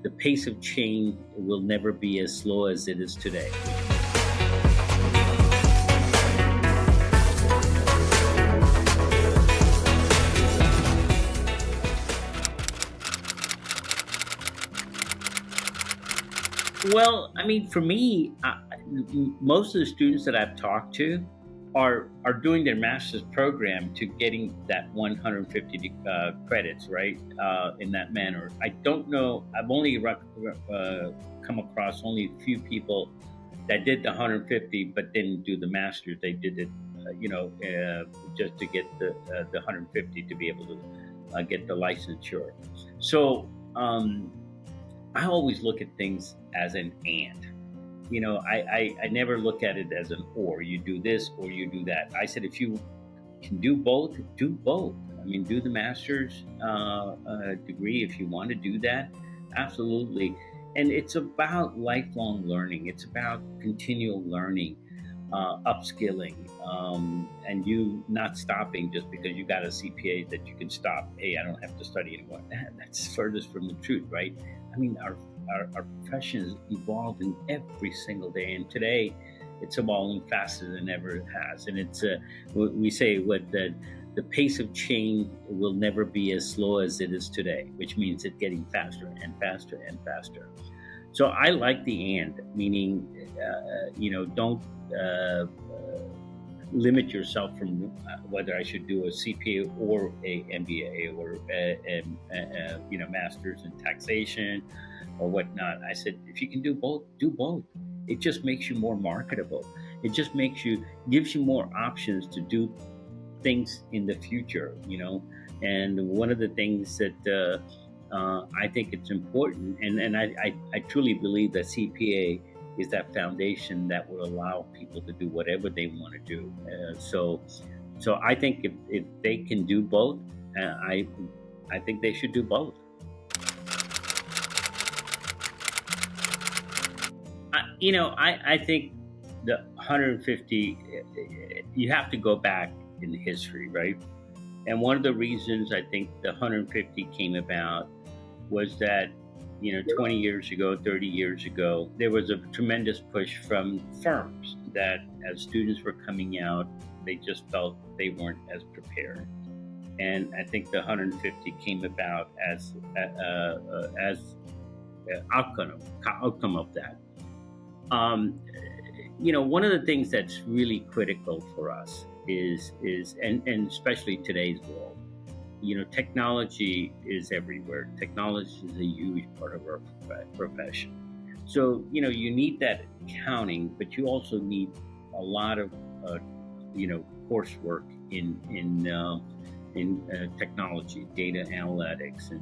the pace of change will never be as slow as it is today. Well, I mean, for me, most of the students that I've talked to are doing their master's program to getting that 150 credits, right? In that manner. I don't know. I've only come across only a few people that did the 150 but didn't do the master's. They did it, just to get the 150 to be able to get the licensure. So. I always look at things as an and. I never look at it as an or. You do this or you do that. I said, if you can do both, do both. I mean, do the master's degree if you want to do that. Absolutely. And it's about lifelong learning. It's about continual learning, upskilling, and you not stopping just because you got a CPA that you can stop. Hey, I don't have to study anymore. That's furthest from the truth, right? I mean, our profession is evolving every single day, and today it's evolving faster than ever it has. And it's we say what the pace of change will never be as slow as it is today, which means it's getting faster and faster and faster. So I like the and, meaning don't limit yourself from whether I should do a CPA or a MBA or a master's in taxation or whatnot. I said, if you can do both, do both. It just makes you more marketable. It just gives you more options to do things in the future, And one of the things that I think it's important, and I truly believe that CPA is that foundation that will allow people to do whatever they want to do. So I think if they can do both, I think they should do both. I think the 150, you have to go back in history, right? And one of the reasons I think the 150 came about was that 20 years ago, 30 years ago, there was a tremendous push from firms that as students were coming out, they just felt they weren't as prepared. And I think the 150 came about as outcome of that. One of the things that's really critical for us is and especially today's world, technology is everywhere. Technology is a huge part of our profession. So, you need that accounting, but you also need a lot of, coursework in technology, data analytics. And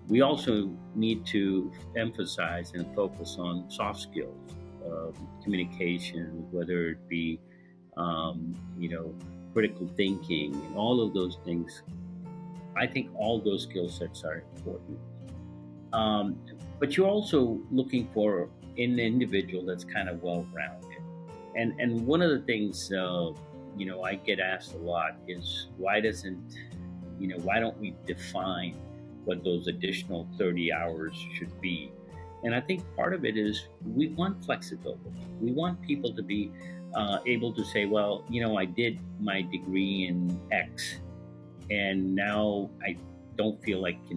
we also need to emphasize and focus on soft skills, communication, whether it be, critical thinking, and all of those things. I think all those skill sets are important. But you're also looking for an individual that's kind of well-rounded. And one of the things, I get asked a lot is why don't we define what those additional 30 hours should be? And I think part of it is we want flexibility. We want people to be able to say, well, I did my degree in X, and now I don't feel like I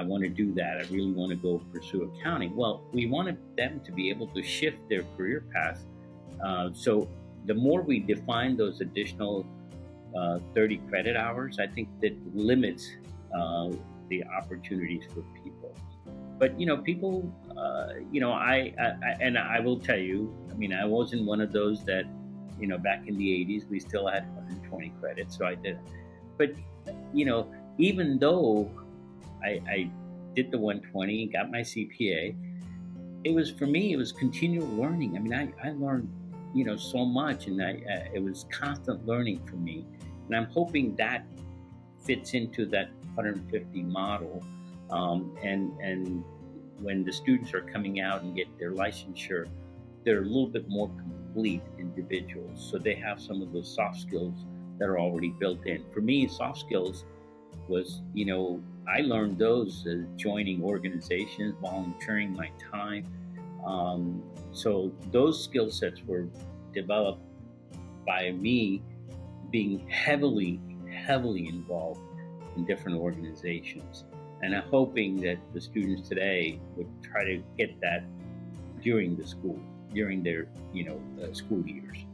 want to do that. I really want to go pursue accounting. Well, we wanted them to be able to shift their career path. So the more we define those additional 30 credit hours, I think that limits the opportunities for people. But people, I will tell you, I wasn't one of those that, back in the 80s, we still had 120 credits, so I did. But even though I did the 120, got my CPA, for me it was continual learning. I learned so much, and it was constant learning for me, and I'm hoping that fits into that 150 model. And when the students are coming out and get their licensure, they're a little bit more complete individuals. So they have some of those soft skills that are already built in. For me, soft skills was, I learned those joining organizations, volunteering my time. So those skill sets were developed by me being heavily involved in different organizations. And I'm hoping that the students today would try to get that during the school, during their school years.